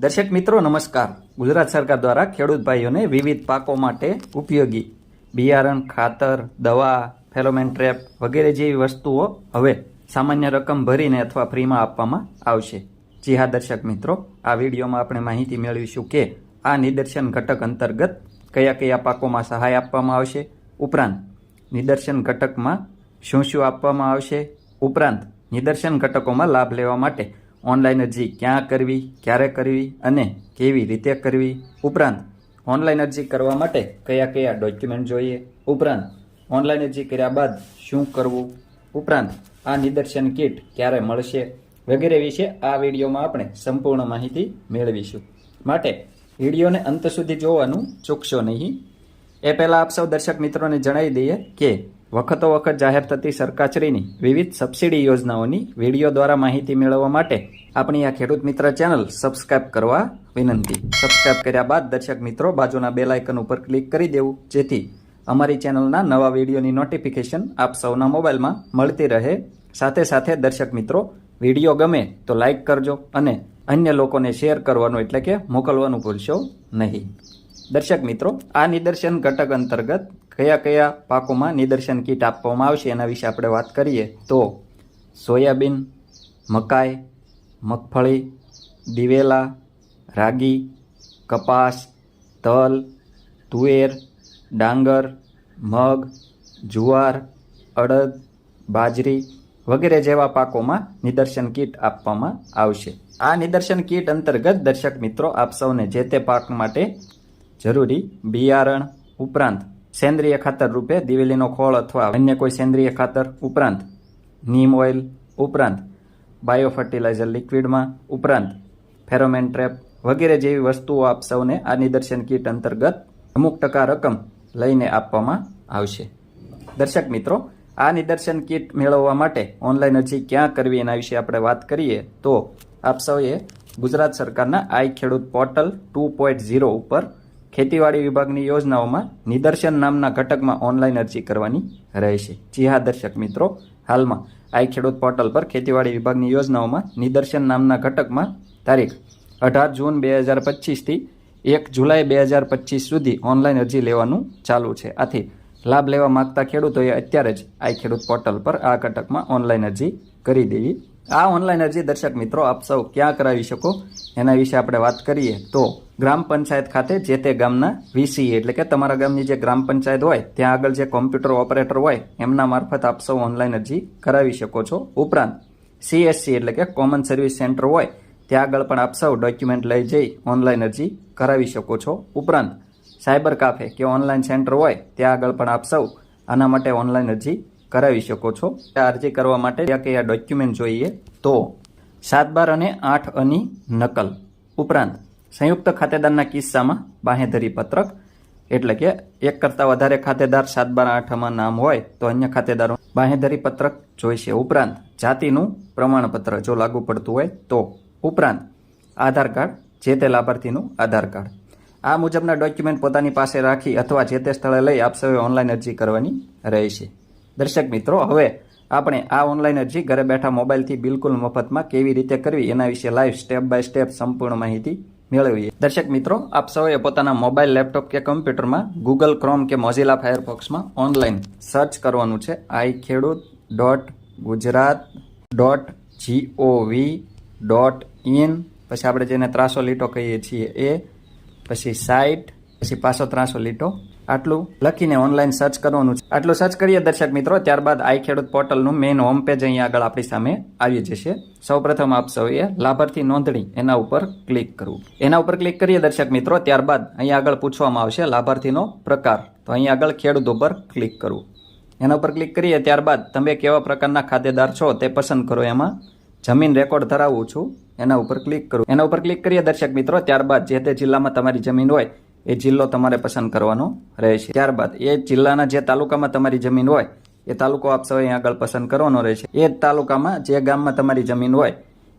દર્શક મિત્રો નમસ્કાર. ગુજરાત સરકાર દ્વારા ખેડૂત ભાઈઓને વિવિધ પાકો માટે ઉપયોગી બિયારણ, ખાતર, દવા, ફેરોમેન ટ્રેપ વગેરે જેવી વસ્તુઓ હવે સામાન્ય રકમ ભરીને અથવા ફ્રીમાં આપવામાં આવશે. જી હા દર્શક મિત્રો, આ વિડીયોમાં આપણે માહિતી મેળવીશું કે આ નિદર્શન ઘટક અંતર્ગત કયા કયા પાકોમાં સહાય આપવામાં આવશે, ઉપરાંત નિદર્શન ઘટકમાં શું શું આપવામાં આવશે, ઉપરાંત નિદર્શન ઘટકોમાં લાભ લેવા માટે ઓનલાઈન અરજી ક્યાં કરવી, ક્યારે કરવી અને કેવી રીતે કરવી, ઉપરાંત ઓનલાઈન અરજી કરવા માટે કયા કયા ડોક્યુમેન્ટ જોઈએ, ઉપરાંત ઓનલાઈન અરજી કર્યા બાદ શું કરવું, ઉપરાંત આ નિદર્શન કીટ ક્યારે મળશે વગેરે વિશે આ વિડીયોમાં આપણે સંપૂર્ણ માહિતી મેળવીશું. માટે વિડીયોને અંત સુધી જોવાનું ચૂકશો નહીં. એ પહેલાં આપ સૌ દર્શક મિત્રોને જણાવી દઈએ કે વખતો વખત જાહેર થતી સરકારશ્રીની વિવિધ સબસિડી યોજનાઓની વિડીયો દ્વારા માહિતી મેળવવા માટે આપણી આ ખેડૂત મિત્ર ચેનલ સબસ્ક્રાઇબ કરવા વિનંતી. સબસ્ક્રાઇબ કર્યા બાદ દર્શક મિત્રો બાજુના બેલ આઇકન ઉપર ક્લિક કરી દેવું, જેથી અમારી ચેનલના નવા વિડીયોની નોટિફિકેશન આપ સૌના મોબાઈલમાં મળતી રહે. સાથે સાથે દર્શક મિત્રો વિડીયો ગમે તો લાઇક કરજો અને અન્ય લોકોને શેર કરવાનું એટલે કે મોકલવાનું ભૂલશો નહીં. દર્શક મિત્રો, આ નિદર્શન ઘટક અંતર્ગત કયા કયા પાકોમાં નિદર્શન કીટ આપવામાં આવશે એના વિશે આપણે વાત કરીએ તો સોયાબીન, મકાઈ, મગફળી, દિવેલા, રાગી, કપાસ, તલ, તુવેર, ડાંગર, મગ, જુવાર, અડદ, બાજરી વગેરે જેવા પાકોમાં નિદર્શન કીટ આપવામાં આવશે. આ નિદર્શન કીટ અંતર્ગત દર્શક મિત્રો આપ સૌને જે તે પાક માટે જરૂરી બિયારણ, ઉપરાંત સેન્દ્રિય ખાતર રૂપે દિવેલીનો ખોળ અથવા અન્ય કોઈ સેન્દ્રિય ખાતર, ઉપરાંત નીમ ઓઇલ, ઉપરાંત બાયો ફર્ટિલાઇઝર લિક્વિડમાં, ઉપરાંત ફેરોમેન ટ્રેપ વગેરે જેવી વસ્તુઓ આપ સૌને આ નિદર્શન કીટ અંતર્ગત અમુક ટકા રકમ લઈને આપવામાં આવશે. દર્શક મિત્રો, આ નિદર્શન કીટ મેળવવા માટે ઓનલાઈન અરજી ક્યાં કરવી એના વિશે આપણે વાત કરીએ તો આપ સૌએ ગુજરાત સરકારના આઈ ખેડૂત પોર્ટલ 2.0 ઉપર ખેતીવાડી વિભાગની યોજનાઓમાં નિદર્શન નામના ઘટકમાં ઓનલાઈન અરજી કરવાની રહેશે. જી હા દર્શક મિત્રો, હાલમાં આઈ ખેડૂત પોર્ટલ પર ખેતીવાડી વિભાગની યોજનાઓમાં નિદર્શન નામના ઘટકમાં તારીખ 18 જૂન 2025થી 1 જુલાઈ 2025 સુધી ઓનલાઈન અરજી લેવાનું ચાલુ છે. આથી લાભ લેવા માંગતા ખેડૂતોએ અત્યારે જ આઈ ખેડૂત પોર્ટલ પર આ ઘટકમાં ઓનલાઈન અરજી કરી દેવી. આ ઓનલાઈન અરજી દર્શક મિત્રો આપ સૌ ક્યાં કરાવી શકો એના વિશે આપણે વાત કરીએ તો ગ્રામ પંચાયત ખાતે જે તે ગામના વીસી એટલે કે તમારા ગામની જે ગ્રામ પંચાયત હોય ત્યાં આગળ જે કોમ્પ્યુટર ઓપરેટર હોય એમના મારફત આપ સૌ ઓનલાઈન અરજી કરાવી શકો છો. ઉપરાંત સીએસસી એટલે કે કોમન સર્વિસ સેન્ટર હોય ત્યાં આગળ પણ આપ સૌ ડોક્યુમેન્ટ લઈ જઈ ઓનલાઈન અરજી કરાવી શકો છો. ઉપરાંત સાયબર કાફે કે ઓનલાઈન સેન્ટર હોય ત્યાં આગળ પણ આપ સૌ આના માટે ઓનલાઈન અરજી કરાવી શકો છો. આ અરજી કરવા માટે કયા કયા ડોક્યુમેન્ટ જોઈએ તો 7/12 અને 8 નકલ, ઉપરાંત સંયુક્ત ખાતેદારના કિસ્સામાં બાંહેધરી પત્રક એટલે કે એક કરતાં વધારે ખાતેદાર 7/12 નામ હોય તો અન્ય ખાતેદારો બાંહેધરી પત્રક જોઈશે. ઉપરાંત જાતિનું પ્રમાણપત્ર જો લાગુ પડતું હોય તો, ઉપરાંત આધાર કાર્ડ, જે તે લાભાર્થીનું આધાર કાર્ડ. આ મુજબના ડોક્યુમેન્ટ પોતાની પાસે રાખી અથવા જે તે સ્થળે લઈ આપ સૌએ ઓનલાઈન અરજી કરવાની રહેશે. દર્શક મિત્રો, હવે આપણે આ ઓનલાઈન અરજી ઘરે બેઠા મોબાઈલથી બિલકુલ મફતમાં કેવી રીતે કરવી એના વિશે લાઈવ સ્ટેપ બાય સ્ટેપ સંપૂર્ણ માહિતી મેળવીએ. દર્શક મિત્રો, આપ સૌએ પોતાના મોબાઈલ, લેપટોપ કે કમ્પ્યુટરમાં ગૂગલ ક્રોમ કે મોઝિલા ફાયરફોક્સમાં ઓનલાઈન સર્ચ કરવાનું છે iKhedoot.gujarat.gov.in, પછી આપણે જેને 300 લીટો કહીએ છીએ એ, પછી સાઇટ, પછી પાછો 300 લીટો, આટલું લખીને ઓનલાઈન સર્ચ કરવાનું છે. આટલું સર્ચ કરીએ દર્શક મિત્રો, ત્યારબાદ આઈ ખેડૂત પોર્ટલનું મેઇન હોમ પેજ અહીંયા આગળ આપણી સામે આવી જશે. સૌપ્રથમ આપ સૌએ લાભાર્થી નોંધણી એના ઉપર ક્લિક કરવું. એના ઉપર ક્લિક કરીએ દર્શક મિત્રો, ત્યારબાદ અહીંયા આગળ પૂછવામાં આવશે લાભાર્થીનો પ્રકાર, તો અહીંયા આગળ ખેડૂત ઉપર ક્લિક કરવું. એના ઉપર ક્લિક કરીએ ત્યારબાદ તમે કેવા પ્રકારના ખાતેદાર છો તે પસંદ કરો. એમાં જમીન રેકોર્ડ ધરાવું છું એના ઉપર ક્લિક કરું. એના ઉપર ક્લિક કરીએ દર્શક મિત્રો, ત્યારબાદ જે તે જિલ્લામાં તમારી જમીન હોય એ જિલ્લો તમારે પસંદ કરવાનો રહેશે. ત્યારબાદ એ જિલ્લાના જે તાલુકામાં તમારી જમીન હોય એ તાલુકો આપ સૌએ અહીં આગળ પસંદ કરવાનો રહેશે. એ તાલુકામાં જે ગામમાં તમારી જમીન હોય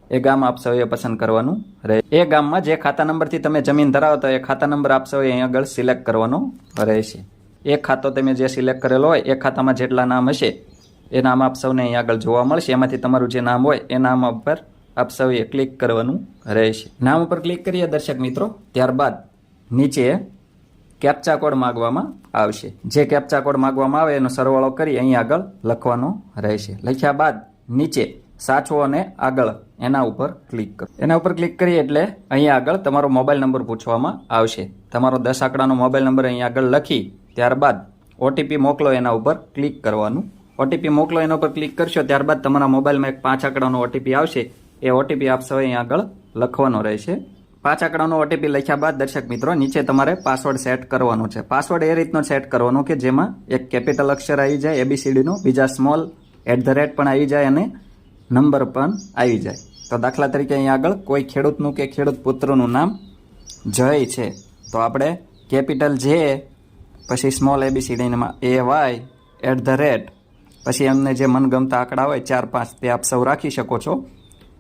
એ ગામ આપ સૌએ પસંદ કરવાનું રહે. એ ગામમાં જે ખાતા નંબરથી તમે જમીન ધરાવતા હોય એ ખાતા નંબર આપ સૌએ અહીં આગળ સિલેક્ટ કરવાનો રહેશે. એ ખાતો તમે જે સિલેક્ટ કરેલો હોય એ ખાતામાં જેટલા નામ હશે એ નામ આપ સૌને અહીં આગળ જોવા મળશે. એમાંથી તમારું જે નામ હોય એ નામ ઉપર આપ સૌએ ક્લિક કરવાનું રહેશે. નામ ઉપર ક્લિક કરીએ દર્શક મિત્રો, ત્યારબાદ નીચે કેપ્ચા કોડ માંગવામાં આવશે. જે કેપ્ચા કોડ માંગવામાં આવે એનો સરવાળો કરી અહીં આગળ લખવાનો રહેશે. લખ્યા બાદ નીચે સાચો અને આગળ એના ઉપર ક્લિક કરો. એના ઉપર ક્લિક કરીએ એટલે અહીં આગળ તમારો મોબાઈલ નંબર પૂછવામાં આવશે. તમારો 10 આંકડાનો મોબાઈલ નંબર અહીં આગળ લખી ત્યારબાદ ઓટીપી મોકલો એના ઉપર ક્લિક કરવાનું. ઓટીપી મોકલો એના ઉપર ક્લિક કરશો ત્યારબાદ તમારા મોબાઈલમાં એક 5 આંકડાનો ઓટીપી આવશે. એ ઓટીપી આપ સૌએ અહીં આગળ લખવાનો રહેશે. 5 આંકડાનો ઓટીપી લખ્યા બાદ દર્શક મિત્રો નીચે તમારે પાસવર્ડ સેટ કરવાનો છે. પાસવર્ડ એ રીતનો સેટ કરવાનો કે જેમાં એક કેપિટલ અક્ષર આવી જાય ABCDનો, બીજા સ્મોલ @ પણ આવી જાય અને નંબર પણ આવી જાય. તો દાખલા તરીકે અહીં આગળ કોઈ ખેડૂતનું કે ખેડૂત પુત્રનું નામ જય છે તો આપણે કેપિટલ J પછી સ્મોલ ABCDમાં AY @ પછી એમને જે મનગમતા આંકડા હોય 4 5 તે આપ સૌ રાખી શકો છો.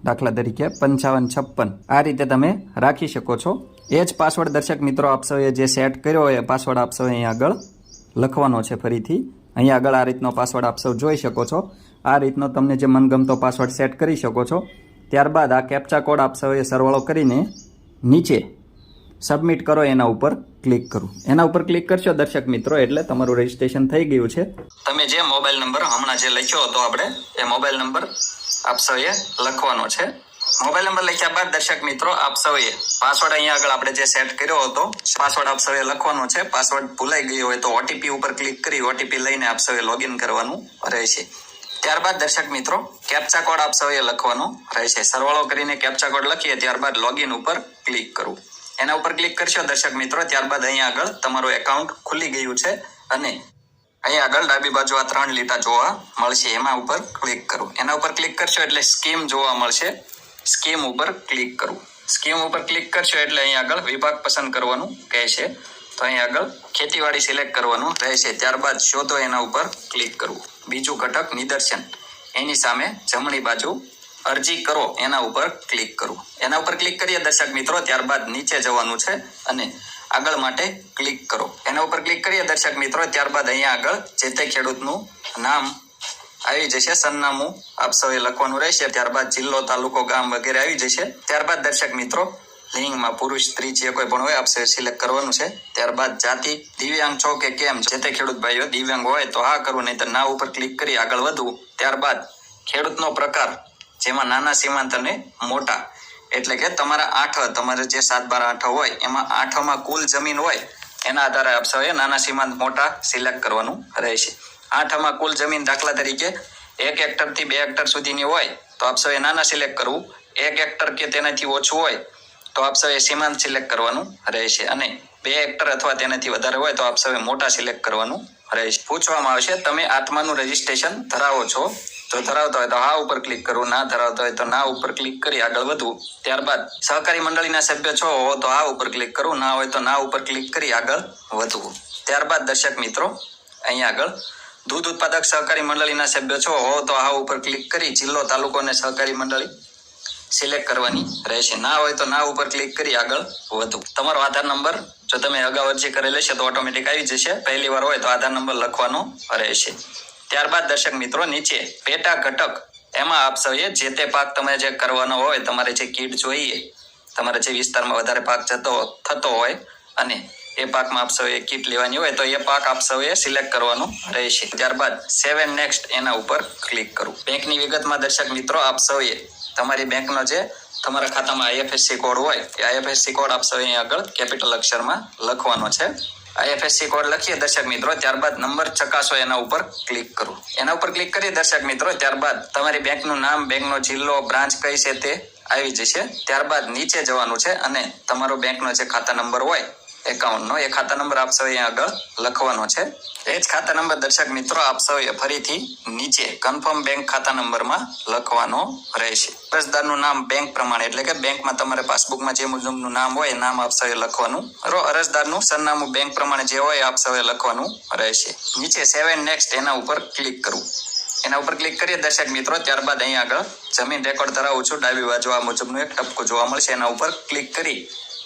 દાખલા તરીકે 55 56 આ રીતે તમે રાખી શકો છો. એ જ પાસવર્ડ દર્શક મિત્રો આપ સૌએ જે સેટ કર્યો હોય એ પાસવર્ડ આપ સૌએ અહીં આગળ લખવાનો છે. ફરીથી અહીં આગળ આ રીતનો પાસવર્ડ આપ સૌ જોઈ શકો છો. આ રીતનો તમને જે મનગમતો પાસવર્ડ સેટ કરી શકો છો. ત્યારબાદ આ કેપ્ચા કોડ આપ સૌએ સરવાળો કરીને નીચે સબમિટ કરો એના ઉપર ક્લિક કરો. એના ઉપર ક્લિક કરશો દર્શક મિત્રો એટલે તમારું રજીસ્ટ્રેશન થઈ ગયું છે. તમે જે મોબાઈલ નંબર હમણાં જે લખ્યો હતો આપણે એ મોબાઈલ નંબર આપ સૌએ લખવાનો છે. મોબાઈલ નંબર લખ્યા બાદ દર્શક મિત્રો આપ સૌએ પાસવર્ડ અહીંયા આગળ આપણે જે સેટ કર્યો હતો પાસવર્ડ આપ સૌએ લખવાનો છે. પાસવર્ડ ભૂલાઈ ગયો હોય તો ઓટીપી ઉપર ક્લિક કરી ઓટીપી લઈને આપ સૌએ લોગિન કરવાનું રહેશે. ત્યારબાદ દર્શક મિત્રો કેપ્ચા કોડ આપ સૌએ લખવાનો રહેશે. સરવાળો કરીને કેપ્ચા કોડ લખીએ ત્યારબાદ લોગિન ઉપર ક્લિક કરવું. એના ઉપર ક્લિક કરશો દર્શક મિત્રો ત્યારબાદ અહીંયા આગળ તમારું એકાઉન્ટ ખુલી ગયું છે અને અહીંયા આગળ ડાબી બાજુ આ 3 લીટા જોવા મળશે. એમાં ઉપર ક્લિક કરો. એના ઉપર ક્લિક કરશો એટલે સ્કીમ જોવા મળશે. સ્કીમ ઉપર ક્લિક કરવું. સ્કીમ ઉપર ક્લિક કરશો એટલે અહીંયા આગળ વિભાગ પસંદ કરવાનું કહેશે. તો અહીંયા આગળ ખેતીવાડી સિલેક્ટ કરવાનું રહેશે. ત્યારબાદ શોધો એના ઉપર ક્લિક કરવું. બીજું ઘટક નિદર્શન એની સામે જમણી બાજુ અરજી કરો એના ઉપર ક્લિક કરવું. એના ઉપર ક્લિક કરીએ દર્શક મિત્રો ત્યારબાદ નીચે જવાનું છે અને આગળ માટે ક્લિક કરો. એના ઉપર ક્લિક કરીએ દર્શક મિત્રો ત્યારબાદ અહીંયા આગળ જે તે ખેડૂતનું નામ આવી જશે. સરનામું આપ સૌએ લખવાનું રહેશે. ત્યારબાદ જિલ્લો, તાલુકો, ગામ વગેરે આવી જશે. ત્યારબાદ દર્શક મિત્રો લિંગમાં પુરુષ સ્ત્રી જે કોઈ પણ હોય આપ સૌએ સિલેક્ટ કરવાનું છે. ત્યારબાદ જાતિ દિવ્યાંગ છો કે કેમ, જે તે ખેડૂત ભાઈઓ દિવ્યાંગ હોય તો હા કરવું, નહીં તો ના ઉપર ક્લિક કરી આગળ વધવું. ત્યારબાદ ખેડૂતનો પ્રકાર જેમાં નાના સીમાંત અને મોટા એટલે કે તમારા 8 તમારે જે 7 12 8 હોય એમાં 8માં કુલ જમીન હોય એના આધારે આપ સૌએ નાના સીમાંત મોટા સિલેક્ટ કરવાનું રહેશે. 8માં કુલ જમીન દાખલા તરીકે 1 હેક્ટરથી 2 હેક્ટર સુધીની હોય તો આપ સૌએ નાના સિલેક્ટ કરવું. 1 હેક્ટર કે તેનાથી ઓછું હોય તો આપ સૌએ સીમાંત સિલેક્ટ કરવાનું રહેશે અને 2 હેક્ટર અથવા તેનાથી વધારે હોય તો આપ સૌએ મોટા સિલેક્ટ કરવાનું રહેશે. પૂછવામાં આવશે તમે આત્માનું રજીસ્ટ્રેશન ધરાવો છો તો ધરાવતા હોય તો હા ઉપર ક્લિક કરવું, ના ધરાવતા હોય તો ના ઉપર ક્લિક કરી આગળ વધવું. ત્યારબાદ સહકારી મંડળીના સભ્ય છો તો હા ઉપર ક્લિક કરવું, ના હોય તો ના ઉપર ક્લિક કરી આગળ વધવું. ત્યારબાદ દર્શક મિત્રો અહીંયા આગળ દૂધ ઉત્પાદક સહકારી મંડળીના સભ્ય છો તો હા ઉપર ક્લિક કરી જિલ્લો, તાલુકો અને સહકારી મંડળી સિલેક્ટ કરવાની રહેશે. ના હોય તો ના ઉપર ક્લિક કરી આગળ વધવું. તમારો આધાર નંબર જો તમે અગાઉ અરજી કરેલ હશે તો ઓટોમેટિક આવી જશે. પહેલી વાર હોય તો આધાર નંબર લખવાનો રહેશે. ત્યારબાદ દર્શક મિત્રો નીચે પેટા ઘટક એમાં આપ સૌએ જે તે પાક તમે જે કરવાનો હોય તમારે જે કીટ જોઈએ, તમારે જે વિસ્તારમાં વધારે પાક થતો હોય અને એ પાકમાં આપ સૌએ કીટ લેવાની હોય તો એ પાક આપ સૌએ સિલેક્ટ કરવાનો રહેશે. ત્યારબાદ સેવ એન્ડ નેક્સ્ટ એના ઉપર ક્લિક કરવું. બેંકની વિગતમાં દર્શક મિત્રો આપ સૌએ તમારી બેંકનો જે તમારા ખાતામાં IFSC કોડ હોય એ IFSC કોડ આપ સૌએ આગળ કેપિટલ અક્ષરમાં લખવાનો છે. IFSC કોડ લખીએ દર્શક મિત્રો ત્યારબાદ નંબર ચકાસો એના ઉપર ક્લિક કરો. એના ઉપર ક્લિક કરીએ દર્શક મિત્રો ત્યારબાદ તમારી બેંકનું નામ, બેંકનો જિલ્લો, બ્રાન્ચ કઈ છે તે આવી જશે. ત્યારબાદ નીચે જવાનું છે અને તમારો બેંકનો જે ખાતા નંબર હોય એકાઉન્ટનો એ ખાતા નંબર આપ સૌએ આગળ લખવાનો છે. એ જ ખાતા નંબર દર્શક મિત્રો આપ સૌએ ફરીથી નીચે કન્ફર્મ બેંક ખાતા નંબરમાં લખવાનો રહેશે. અરજદારનું નામ બેંક પ્રમાણે એટલે કે બેંકમાં તમારે પાસબુકમાં જે મુજબનું નામ હોય નામ આપ સૌએ લખવાનું. અરજદારનું સરનામું બેંક પ્રમાણે જે હોય આપ સૌએ લખવાનું રહેશે. નીચે સેવ એન્ડ નેક્સ્ટ એના ઉપર ક્લિક કરવું. એના ઉપર ક્લિક કરીએ દર્શક મિત્રો ત્યારબાદ અહીં આગળ જમીન રેકોર્ડ ધરાવું છું ડાબી બાજુ આ મુજબનું એક ટપકું જોવા મળશે. એના ઉપર ક્લિક કરી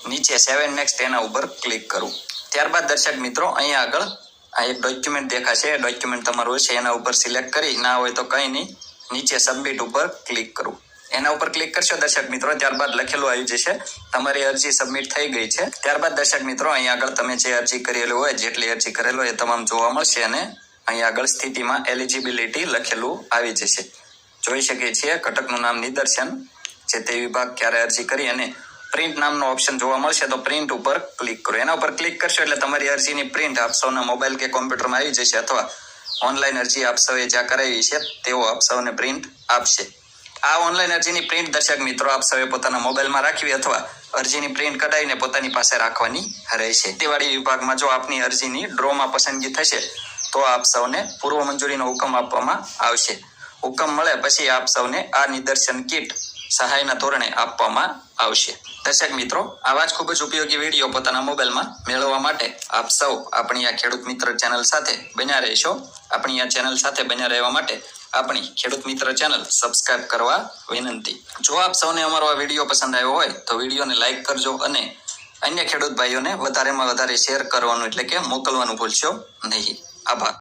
નીચે સેવ એન્ડ નેક્સ્ટ એના ઉપર ક્લિક કરવું. ત્યારબાદ દર્શક મિત્રો અહીંયા આગળ આ એક ડોક્યુમેન્ટ દેખાશે. એ ડોક્યુમેન્ટ તમારું હશે એના ઉપર સિલેક્ટ કરી, ના હોય તો કંઈ નહીં નીચે સબમિટ ઉપર ક્લિક કરવું. એના ઉપર ક્લિક કરશો દર્શક મિત્રો, ત્યારબાદ લખેલું આવી જશે તમારી અરજી સબમિટ થઈ ગઈ છે. ત્યારબાદ દર્શક મિત્રો અહીં આગળ તમે જે અરજી કરેલી હોય, જેટલી અરજી કરેલો એ તમામ જોવા મળશે અને અહીં આગળ સ્થિતિમાં એલિજિબિલિટી લખેલું આવી જશે. જોઈ શકીએ છીએ ઘટકનું નામ નિદર્શન, જે તે વિભાગ ક્યારે અરજી કરી અને પ્રિન્ટ નામનો ઓપ્શન જોવા મળશે, તો પ્રિન્ટ ઉપર ક્લિક કરો. એના ઉપર ક્લિક કરશો એટલે તમારી અરજીની પ્રિન્ટ આપ સૌના મોબાઈલ કે કોમ્પ્યુટરમાં આવી જશે, અથવા ઓનલાઈન અરજી આપ સૌએ જ્યાં કરાવી છે તેઓ આપ સૌને પ્રિન્ટ આપશે. આ ઓનલાઈન અરજીની પ્રિન્ટ દર્શક મિત્રો આપ સૌએ પોતાના મોબાઈલમાં રાખવી અથવા અરજીની પ્રિન્ટ કઢાવીને પોતાની પાસે રાખવાની રહેશે. ખેતીવાડી વિભાગમાં જો આપની અરજીની ડ્રોમાં પસંદગી થશે તો આપ સૌને પૂર્વ મંજૂરીનો હુકમ આપવામાં આવશે. હુકમ મળે પછી આપ સૌને આ નિદર્શન કીટ સહાયના ધોરણે આપવામાં આવશે. દર્શક મિત્રો, આવા જ ખૂબ જ ઉપયોગી વિડીયો પોતાના મોબાઈલમાં મેળવવા માટે આપ સૌ આપણી આ ખેડૂત મિત્ર ચેનલ સાથે બન્યા રહેશો. આપણી આ ચેનલ સાથે બન્યા રહેવા માટે આપણી ખેડૂત મિત્ર ચેનલ સબસ્ક્રાઇબ કરવા વિનંતી. જો આપ સૌને અમારો આ વિડીયો પસંદ આવ્યો હોય તો વિડીયોને લાઇક કરજો અને અન્ય ખેડૂત ભાઈઓને વધારેમાં વધારે શેર કરવાનું એટલે કે મોકલવાનું ભૂલશો નહીં. આભાર.